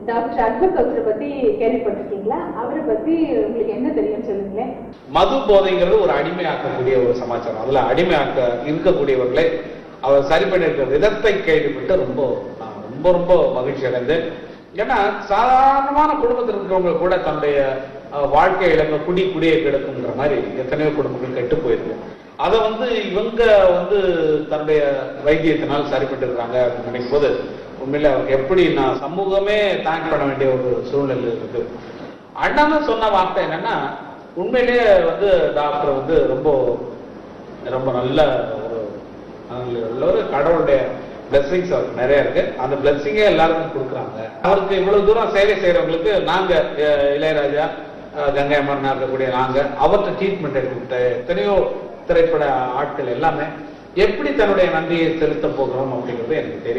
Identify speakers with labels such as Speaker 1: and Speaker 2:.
Speaker 1: Doctor Akbar கவுசரை பத்தி கேள்விப்பட்டிருக்கீங்களா? அவரை பத்தி உங்களுக்கு என்ன தெரியும் சொல்லுங்களேன்.
Speaker 2: மது போதைங்கிறது ஒரு அடிமையாக்கக்கூடிய ஒரு சமாச்சாரம். அதுல அடிமையாக்க இருக்கக்கூடியவர்களை அவர் சரி பண்ணிருக்க விதத்தை கேள்விப்பட்டு ரொம்ப ரொம்ப ரொம்ப மகிழ்ச்சி அடைந்தேன். ஏன்னா சாதாரணமான குடும்பத்தில் இருக்கிறவங்க கூட தன்னுடைய வாழ்க்கை இழந்த குடியை கெடுக்குங்கிற மாதிரி எத்தனையோ குடும்பங்கள் கெட்டு போயிருக்கு. அதை இவங்க தன்னுடைய வைத்தியத்தினால் சரி பண்ணிருக்காங்க அப்படின்னு நினைக்கும் போது உண்மையில எப்படி நான் சமூகமே தேங்க் பண்ண வேண்டிய ஒரு சூழ்நிலை இருக்கு. அண்ணான்னு சொன்ன வார்த்தை என்னன்னா, உண்மையிலேயே டாக்டர் ரொம்ப ரொம்ப நல்ல ஒரு கடவுளுடைய பிளெஸிங்ஸ் அவருக்கு நிறைய இருக்கு. அந்த பிளெஸிங்கே எல்லாருக்கும் கொடுக்குறாங்க. அவருக்கு இவ்வளவு தூரம் சேவை செய்யறவங்களுக்கு நாங்க இளையராஜா, கங்கை அமரனா இருக்கக்கூடிய நாங்க அவர்கிட்ட ட்ரீட்மெண்ட் எடுத்துக்கிட்ட எத்தனையோ திரைப்பட ஆட்கள் எல்லாமே எப்படி தன்னுடைய நன்றியை செலுத்த போகிறோம் அப்படிங்கிறது எனக்கு தெரியும்.